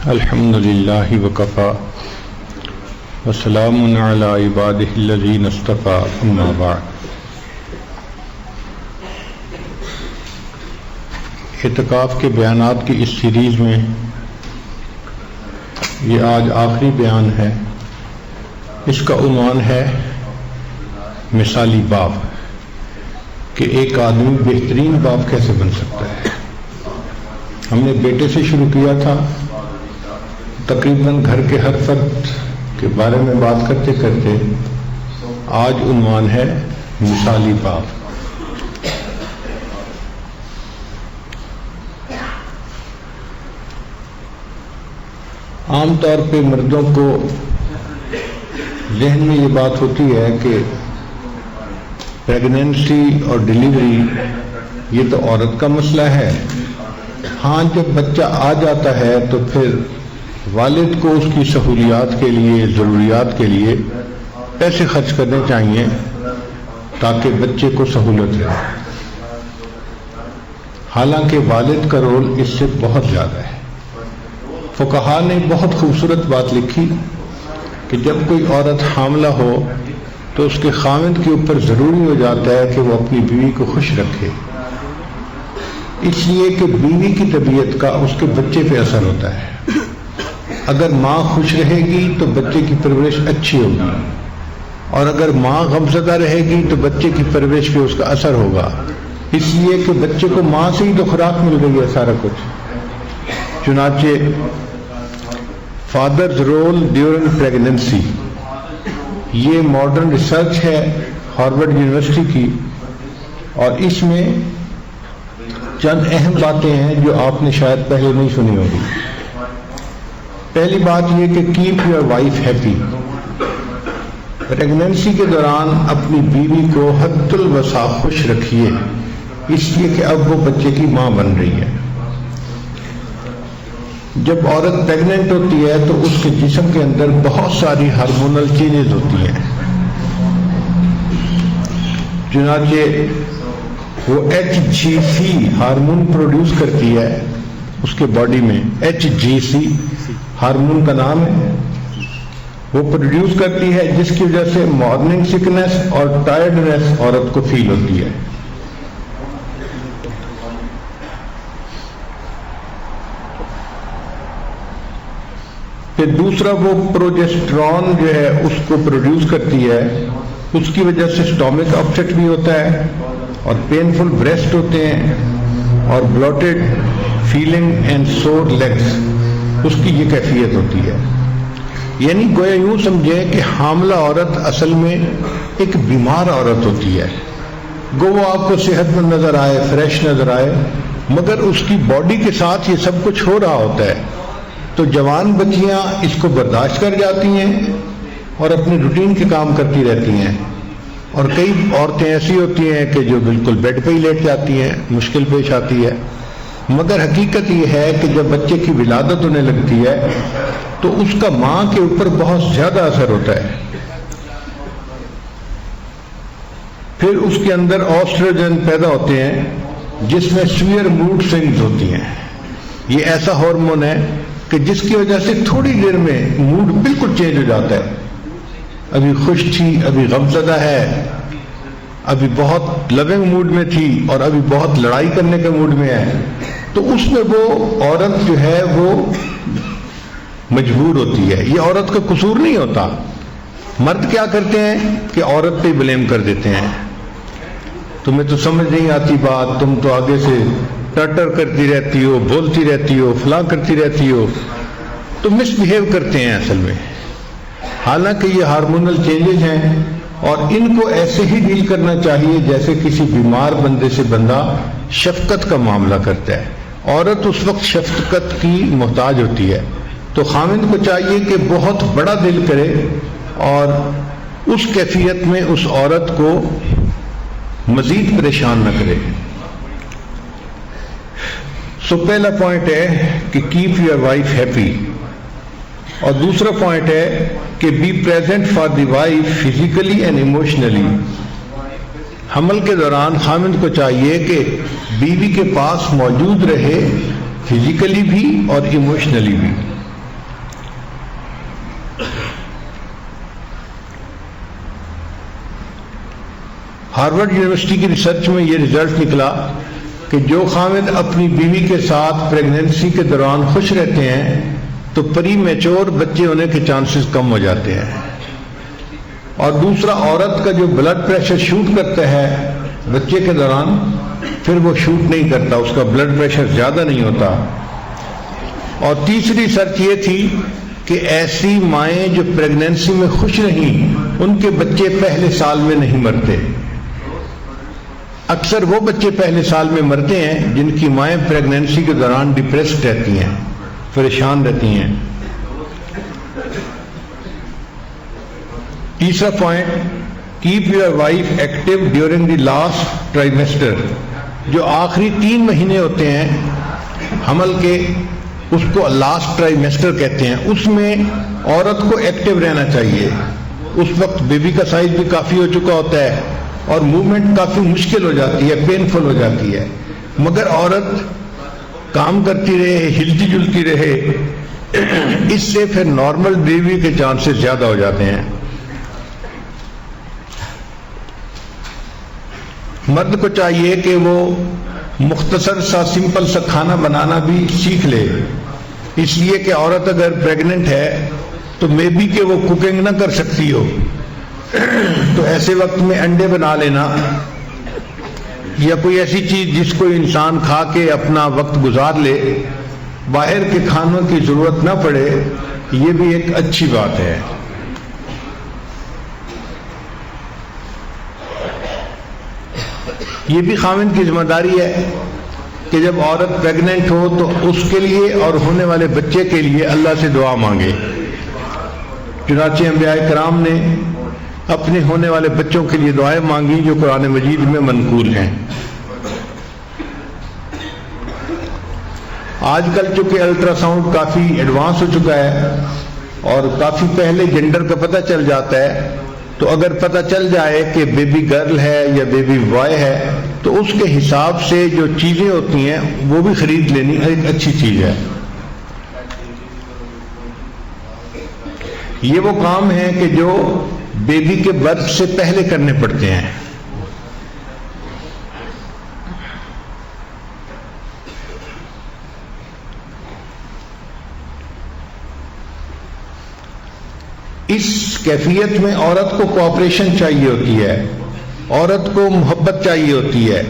الحمد للہ وکفی وسلام علی عبادہ الذین اصطفی اما بعد۔ اعتکاف کے بیانات کی اس سیریز میں یہ آج آخری بیان ہے۔ اس کا عنوان ہے مثالی باپ، کہ ایک آدمی بہترین باپ کیسے بن سکتا ہے۔ ہم نے بیٹے سے شروع کیا تھا، تقریباً گھر کے ہر فرد کے بارے میں بات کرتے کرتے آج عنوان ہے مثالی باپ۔ عام طور پہ مردوں کو ذہن میں یہ بات ہوتی ہے کہ پریگنینسی اور ڈیلیوری یہ تو عورت کا مسئلہ ہے۔ ہاں، جب بچہ آ جاتا ہے تو پھر والد کو اس کی سہولیات کے لیے، ضروریات کے لیے پیسے خرچ کرنے چاہیے تاکہ بچے کو سہولت رہے۔ حالانکہ والد کا رول اس سے بہت زیادہ ہے۔ فقہا نے بہت خوبصورت بات لکھی کہ جب کوئی عورت حاملہ ہو تو اس کے خاوند کے اوپر ضروری ہو جاتا ہے کہ وہ اپنی بیوی کو خوش رکھے، اس لیے کہ بیوی کی طبیعت کا اس کے بچے پہ اثر ہوتا ہے۔ اگر ماں خوش رہے گی تو بچے کی پرورش اچھی ہوگی، اور اگر ماں غمزدہ رہے گی تو بچے کی پرورش پہ اس کا اثر ہوگا، اس لیے کہ بچے کو ماں سے ہی تو خوراک مل گئی ہے سارا کچھ۔ چنانچہ فادرز رول ڈیورنگ پریگننسی، یہ ماڈرن ریسرچ ہے ہارورڈ یونیورسٹی کی، اور اس میں چند اہم باتیں ہیں جو آپ نے شاید پہلے نہیں سنی ہوگی۔ پہلی بات یہ کہ cap your wife happy. Pregnancy کے دوران اپنی بیوی کو حد الوسع خوش رکھیے، اس لیے کہ اب وہ بچے کی ماں بن رہی ہے۔ جب عورت پریگننٹ ہوتی ہے تو اس کے جسم کے اندر بہت ساری ہارمونل چینجز ہوتی ہیں، چنانچہ وہ HGC ہارمون پروڈیوس کرتی ہے اس کے باڈی میں۔ HGC ہارمون کا نام ہے، وہ پروڈیوس کرتی ہے جس کی وجہ سے مارننگ سکنس اور ٹائرڈنس عورت کو فیل ہوتی ہے۔ پھر دوسرا، وہ پروجسٹرون جو ہے اس کو پروڈیوس کرتی ہے، اس کی وجہ سے سٹامک اپسیٹ بھی ہوتا ہے، اور پینفل بریسٹ ہوتے ہیں، اور بلوٹڈ فیلنگ اینڈ سور لیگز، اس کی یہ کیفیت ہوتی ہے۔ یعنی گویا یوں سمجھیں کہ حاملہ عورت اصل میں ایک بیمار عورت ہوتی ہے۔ گو وہ آپ کو صحت مند نظر آئے، فریش نظر آئے، مگر اس کی باڈی کے ساتھ یہ سب کچھ ہو رہا ہوتا ہے۔ تو جوان بچیاں اس کو برداشت کر جاتی ہیں اور اپنے روٹین کے کام کرتی رہتی ہیں، اور کئی عورتیں ایسی ہوتی ہیں کہ جو بالکل بیڈ پہ ہی لیٹ جاتی ہیں، مشکل پیش آتی ہے۔ مگر حقیقت یہ ہے کہ جب بچے کی ولادت ہونے لگتی ہے تو اس کا ماں کے اوپر بہت زیادہ اثر ہوتا ہے۔ پھر اس کے اندر ایسٹروجن پیدا ہوتے ہیں جس میں سویئر موڈ سوئنگز ہوتی ہیں۔ یہ ایسا ہارمون ہے کہ جس کی وجہ سے تھوڑی دیر میں موڈ بالکل چینج ہو جاتا ہے۔ ابھی خوش تھی، ابھی غمزدہ ہے، ابھی بہت لونگ موڈ میں تھی، اور ابھی بہت لڑائی کرنے کے موڈ میں ہے۔ تو اس میں وہ عورت جو ہے وہ مجبور ہوتی ہے۔ یہ عورت کا قصور نہیں ہوتا۔ مرد کیا کرتے ہیں کہ عورت پہ بلیم کر دیتے ہیں، تمہیں تو سمجھ نہیں آتی بات، تم تو آگے سے ٹٹر کرتی رہتی ہو، بولتی رہتی ہو، فلاں کرتی رہتی ہو، تو مس بہیو کرتے ہیں اصل میں۔ حالانکہ یہ ہارمونل چینجز ہیں، اور ان کو ایسے ہی ڈیل کرنا چاہیے جیسے کسی بیمار بندے سے بندہ شفقت کا معاملہ کرتا ہے۔ عورت اس وقت شفقت کی محتاج ہوتی ہے، تو خاوند کو چاہیے کہ بہت بڑا دل کرے اور اس کیفیت میں اس عورت کو مزید پریشان نہ کرے۔ سو پہلا پوائنٹ ہے کہ کیپ یور وائف ہیپی، اور دوسرا پوائنٹ ہے کہ be present for the wife physically and emotionally. حمل کے دوران خاوند کو چاہیے کہ بیوی کے پاس موجود رہے، فزیکلی بھی اور ایموشنلی بھی۔ ہارورڈ یونیورسٹی کی ریسرچ میں یہ رزلٹ نکلا کہ جو خاوند اپنی بیوی کے ساتھ پریگننسی کے دوران خوش رہتے ہیں تو پری میچور بچے ہونے کے چانسز کم ہو جاتے ہیں. اور دوسرا، عورت کا جو بلڈ پریشر شوٹ کرتا ہے بچے کے دوران، پھر وہ شوٹ نہیں کرتا، اس کا بلڈ پریشر زیادہ نہیں ہوتا. اور تیسری ریسرچ یہ تھی کہ ایسی مائیں جو پریگننسی میں خوش رہیں ان کے بچے پہلے سال میں نہیں مرتے. اکثر وہ بچے پہلے سال میں مرتے ہیں جن کی مائیں پریگننسی کے دوران ڈپریسڈ رہتی ہیں، پریشان رہتی ہیں. تیسرا point, keep your wife active during the last trimester. جو آخری 3 مہینے ہوتے ہیں حمل کے، اس کو لاسٹ ٹرائیمیسٹر کہتے ہیں. اس میں عورت کو ایکٹیو رہنا چاہیے. اس وقت بیبی کا سائز بھی کافی ہو چکا ہوتا ہے اور موومنٹ کافی مشکل ہو جاتی ہے، پینفل ہو جاتی ہے. مگر عورت کام کرتی رہے، ہلتی جلتی رہے، اس سے پھر نارمل ڈیلیوری کے چانسز زیادہ ہو جاتے ہیں. مرد کو چاہیے کہ وہ مختصر سا سمپل سا کھانا بنانا بھی سیکھ لے، اس لیے کہ عورت اگر پریگننٹ ہے تو مے بی کہ وہ کوکنگ نہ کر سکتی ہو، تو ایسے وقت میں انڈے بنا لینا یا کوئی ایسی چیز جس کو انسان کھا کے اپنا وقت گزار لے، باہر کے کھانوں کی ضرورت نہ پڑے، یہ بھی ایک اچھی بات ہے. یہ بھی خاوند کی ذمہ داری ہے کہ جب عورت پریگننٹ ہو تو اس کے لیے اور ہونے والے بچے کے لیے اللہ سے دعا مانگے. چنانچہ انبیاء کرام نے اپنے ہونے والے بچوں کے لیے دعائیں مانگی جو قرآن مجید میں منقول ہیں. آج کل چونکہ الٹرا ساؤنڈ کافی ایڈوانس ہو چکا ہے اور کافی پہلے جینڈر کا پتہ چل جاتا ہے، تو اگر پتہ چل جائے کہ بیبی گرل ہے یا بیبی بوائے ہے تو اس کے حساب سے جو چیزیں ہوتی ہیں وہ بھی خرید لینی ایک اچھی چیز ہے. یہ وہ کام ہیں کہ جو بیبی کے برتھ سے پہلے کرنے پڑتے ہیں. اس کیفیت میں عورت کو کوآپریشن چاہیے ہوتی ہے، عورت کو محبت چاہیے ہوتی ہے،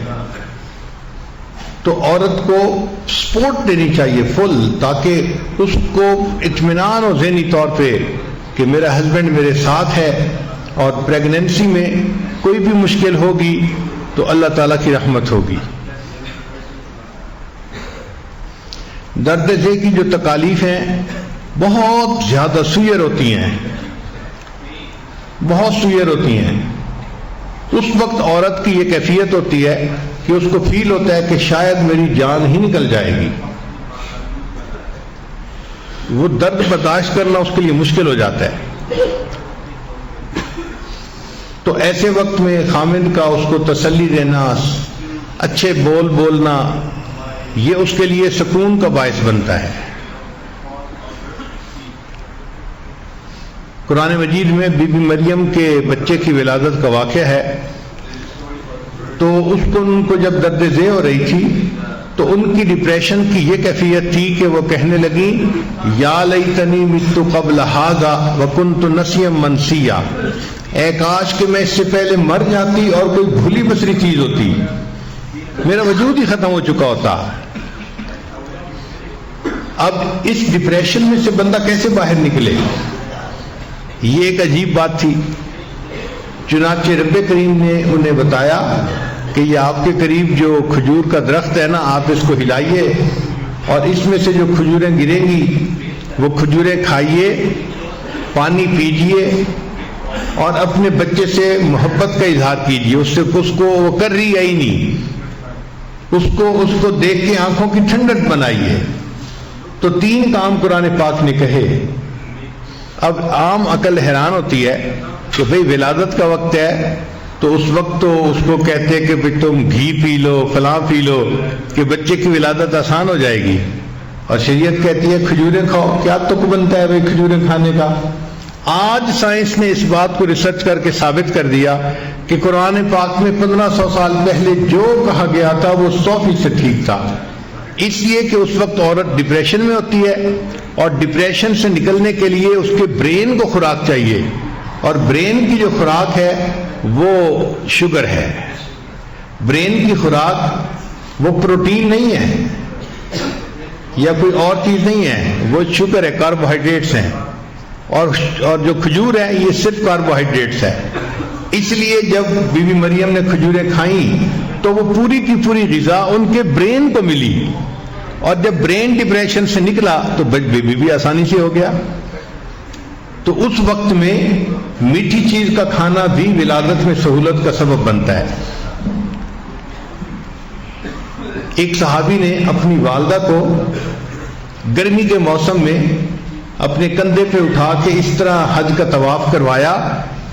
تو عورت کو سپورٹ دینی چاہیے فل، تاکہ اس کو اطمینان ہو ذہنی طور پہ کہ میرا ہسبینڈ میرے ساتھ ہے اور پریگننسی میں کوئی بھی مشکل ہوگی تو اللہ تعالیٰ کی رحمت ہوگی. درد ذہ کی جو تکالیف ہیں بہت زیادہ سوئر ہوتی ہیں، بہت سوئر ہوتی ہیں. اس وقت عورت کی یہ کیفیت ہوتی ہے کہ اس کو فیل ہوتا ہے کہ شاید میری جان ہی نکل جائے گی. وہ درد برداشت کرنا اس کے لیے مشکل ہو جاتا ہے. تو ایسے وقت میں خامند کا اس کو تسلی دینا، اچھے بول بولنا، یہ اس کے لیے سکون کا باعث بنتا ہے. قرآن مجید میں بی بی مریم کے بچے کی ولادت کا واقعہ ہے. تو ان کو جب درد ذہ ہو رہی تھی تو ان کی ڈپریشن کی یہ کیفیت تھی کہ وہ کہنے لگی یا لیتنی مت قبل ھذا وکنت نسیا منسیا، اے کاش کہ میں اس سے پہلے مر جاتی اور کوئی بھولی بسری چیز ہوتی، میرا وجود ہی ختم ہو چکا ہوتا. اب اس ڈپریشن میں سے بندہ کیسے باہر نکلے؟ یہ ایک عجیب بات تھی. چنانچہ رب کریم نے انہیں بتایا کہ یہ آپ کے قریب جو کھجور کا درخت ہے نا، آپ اس کو ہلائیے اور اس میں سے جو کھجوریں گریں گی وہ کھجوریں کھائیے، پانی پیجیے اور اپنے بچے سے محبت کا اظہار کیجیے. اس کو وہ کر رہی ہے ہی نہیں، اس کو دیکھ کے آنکھوں کی ٹھنڈک بنائیے. تو 3 کام قرآن پاک نے کہے. اب عام عقل حیران ہوتی ہے کہ بھئی ولادت کا وقت ہے تو اس وقت تو اس کو کہتے کہ بھئی تم گھی پی لو، فلاں پی لو کہ بچے کی ولادت آسان ہو جائے گی، اور شریعت کہتی ہے کھجوریں کھاؤ. کیا تک بنتا ہے بھئی کھجوریں کھانے کا؟ آج سائنس نے اس بات کو ریسرچ کر کے ثابت کر دیا کہ قرآن پاک میں 1500 سال پہلے جو کہا گیا تھا وہ 100% ٹھیک تھا. اس لیے کہ اس وقت عورت ڈپریشن میں ہوتی ہے اور ڈپریشن سے نکلنے کے لیے اس کے برین کو خوراک چاہیے, اور برین کی جو خوراک ہے وہ شوگر ہے. برین کی خوراک وہ پروٹین نہیں ہے یا کوئی اور چیز نہیں ہے, وہ شوگر ہے, کاربوہائیڈریٹس ہیں, اور جو کھجور ہے یہ صرف کاربوہائیڈریٹس ہے. اس لیے جب بی بی مریم نے کھجوریں کھائیں تو وہ پوری کی پوری غذا ان کے برین کو ملی, اور جب برین ڈپریشن سے نکلا تو بیبی بھی آسانی سے ہو گیا. تو اس وقت میں میٹھی چیز کا کھانا بھی ولادت میں سہولت کا سبب بنتا ہے. ایک صحابی نے اپنی والدہ کو گرمی کے موسم میں اپنے کندھے پہ اٹھا کے اس طرح حج کا طواف کروایا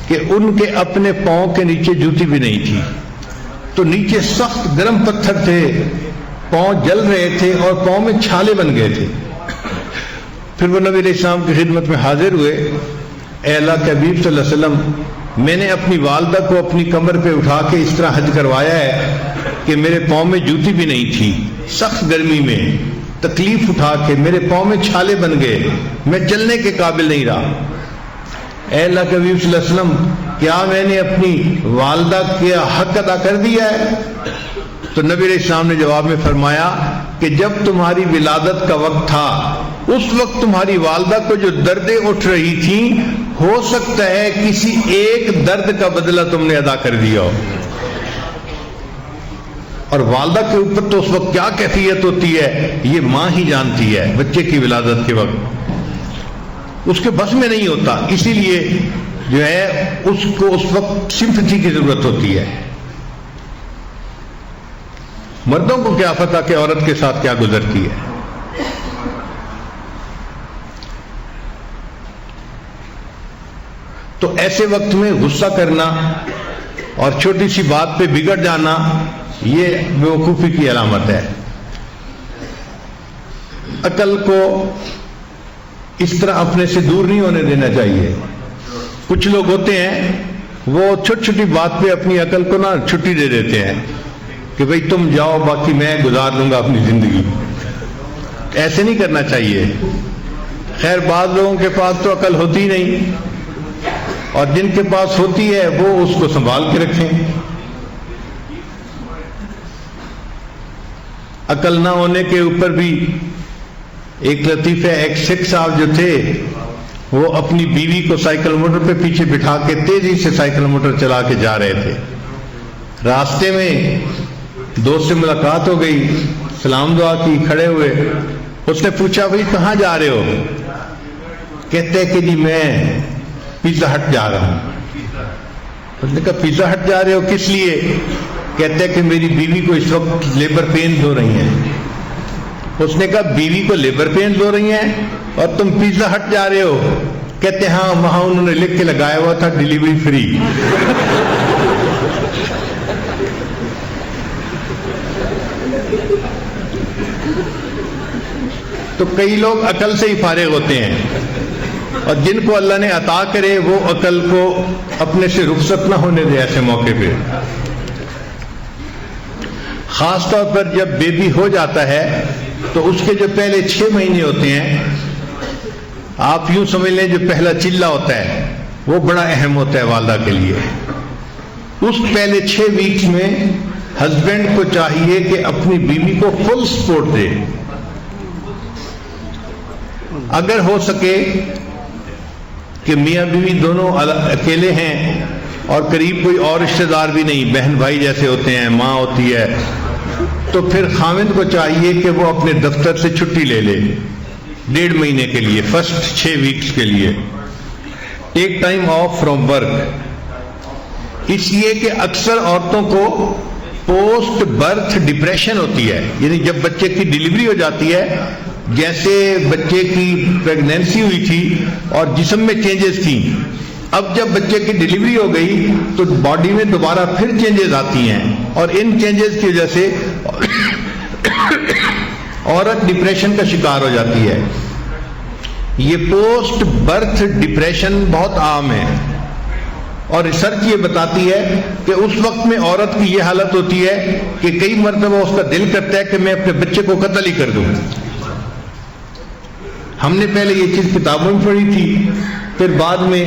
کہ ان کے اپنے پاؤں کے نیچے جوتی بھی نہیں تھی, تو نیچے سخت گرم پتھر تھے, پاؤں جل رہے تھے اور پاؤں میں چھالے بن گئے تھے. پھر وہ نبی علیہ السلام کی خدمت میں حاضر ہوئے, اے اللہ کے حبیب صلی اللہ علیہ وسلم, میں نے اپنی والدہ کو اپنی کمر پہ اٹھا کے اس طرح حج کروایا ہے کہ میرے پاؤں میں جوتی بھی نہیں تھی, سخت گرمی میں تکلیف اٹھا کے میرے پاؤں میں چھالے بن گئے, میں چلنے کے قابل نہیں رہا. اے اللہ کے حبیب صلی اللہ علیہ وسلم, کیا میں نے اپنی والدہ کا حق ادا کر دیا ہے؟ تو نبی علیہ السلام نے جواب میں فرمایا کہ جب تمہاری ولادت کا وقت تھا اس وقت تمہاری والدہ کو جو دردیں اٹھ رہی تھیں, ہو سکتا ہے کسی ایک درد کا بدلہ تم نے ادا کر دیا ہو. اور والدہ کے اوپر تو اس وقت کیا کیفیت ہوتی ہے یہ ماں ہی جانتی ہے. بچے کی ولادت کے وقت اس کے بس میں نہیں ہوتا, اسی لیے جو ہے اس کو اس وقت سمپتھی کی ضرورت ہوتی ہے. مردوں کو کیا پتہ کہ عورت کے ساتھ کیا گزرتی ہے. تو ایسے وقت میں غصہ کرنا اور چھوٹی سی بات پہ بگڑ جانا یہ بیوقوفی کی علامت ہے. عقل کو اس طرح اپنے سے دور نہیں ہونے دینا چاہیے. کچھ لوگ ہوتے ہیں وہ چھوٹی چھوٹی بات پہ اپنی عقل کو نا چھٹی دے دیتے ہیں کہ بھئی تم جاؤ باقی میں گزار لوں گا اپنی زندگی. ایسے نہیں کرنا چاہیے. خیر بعض لوگوں کے پاس تو عقل ہوتی نہیں, اور جن کے پاس ہوتی ہے وہ اس کو سنبھال کے رکھیں. عقل نہ ہونے کے اوپر بھی ایک لطیفہ, ایک سکھ صاحب جو تھے وہ اپنی بیوی کو سائیکل موٹر پہ پیچھے بٹھا کے تیزی سے سائیکل موٹر چلا کے جا رہے تھے. راستے میں دوست سے ملاقات ہو گئی, سلام دعا کی, کھڑے ہوئے. اس نے پوچھا بھائی کہاں جا رہے ہو؟ کہتے کہ جی میں پیزا ہٹ جا رہا ہوں. اس نے کہا پیزا ہٹ جا رہے ہو کس لیے؟ کہتے کہ میری بیوی کو اس وقت لیبر پینز ہو رہی ہیں. اس نے کہا بیوی کو لیبر پینز ہو رہی ہیں اور تم پیزا ہٹ جا رہے ہو؟ کہتے ہاں وہاں انہوں نے لکھ کے لگایا ہوا تھا ڈیلیوری فری. تو کئی لوگ عقل سے ہی فارغ ہوتے ہیں, اور جن کو اللہ نے عطا کرے وہ عقل کو اپنے سے رخصت نہ ہونے دے ایسے موقع پہ. خاص طور پر جب بیبی ہو جاتا ہے تو اس کے جو پہلے 6 مہینے ہوتے ہیں, آپ یوں سمجھ لیں جو پہلا چلہ ہوتا ہے وہ بڑا اہم ہوتا ہے والدہ کے لیے. اس پہلے 6 ویکس میں ہسبینڈ کو چاہیے کہ اپنی بیوی کو فل سپورٹ دے. اگر ہو سکے کہ میاں بیوی دونوں اکیلے ہیں اور قریب کوئی اور رشتہ دار بھی نہیں, بہن بھائی جیسے ہوتے ہیں, ماں ہوتی ہے, تو پھر خاوند کو چاہیے کہ وہ اپنے دفتر سے چھٹی لے لے 1.5 مہینے کے لیے, فرسٹ 6 ویکس کے لیے. Take time off from work. اس لیے کہ اکثر عورتوں کو پوسٹ برتھ ڈپریشن ہوتی ہے, یعنی جب بچے کی ڈلیوری ہو جاتی ہے, جیسے بچے کی پریگنینسی ہوئی تھی اور جسم میں چینجز تھیں, اب جب بچے کی ڈلیوری ہو گئی تو باڈی میں دوبارہ پھر چینجز آتی ہیں, اور ان چینجز کی وجہ سے عورت ڈپریشن کا شکار ہو جاتی ہے. یہ پوسٹ برتھ ڈپریشن بہت عام ہے، اور ریسرچ یہ بتاتی ہے کہ اس وقت میں عورت کی یہ حالت ہوتی ہے کہ کئی مرتبہ اس کا دل کرتا ہے کہ میں اپنے بچے کو قتل ہی کر دوں۔ ہم نے پہلے یہ چیز کتابوں میں پڑھی تھی، پھر بعد میں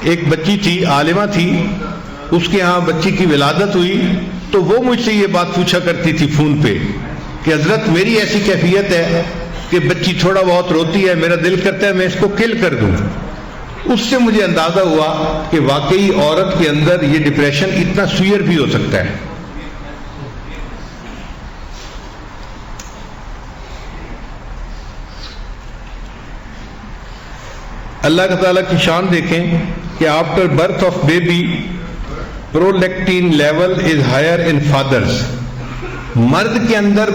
ایک بچی تھی، عالمہ تھی، اس کے ہاں بچی کی ولادت ہوئی تو وہ مجھ سے یہ بات پوچھا کرتی تھی فون پہ کہ حضرت میری ایسی کیفیت ہے کہ بچی تھوڑا بہت روتی ہے، میرا دل کرتا ہے میں اس کو کل کر دوں۔ اس سے مجھے اندازہ ہوا کہ واقعی عورت کے اندر یہ ڈپریشن اتنا سوئر بھی ہو سکتا ہے۔ اللہ تعالیٰ کی شان دیکھیں کہ after birth of baby prolactin level is higher in fathers, مرد کے اندر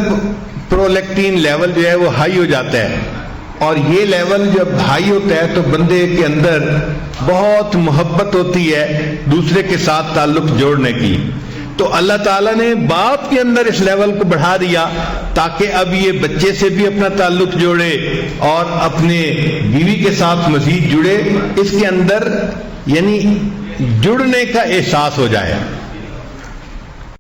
پرولیکٹین لیول جو ہے وہ ہائی ہو جاتا ہے، اور یہ لیول جب ہائی ہوتا ہے تو بندے کے اندر بہت محبت ہوتی ہے دوسرے کے ساتھ تعلق جوڑنے کی، تو اللہ تعالیٰ نے باپ کے اندر اس لیول کو بڑھا دیا تاکہ اب یہ بچے سے بھی اپنا تعلق جوڑے اور اپنے بیوی کے ساتھ مزید جڑے، اس کے اندر یعنی جڑنے کا احساس ہو جائے۔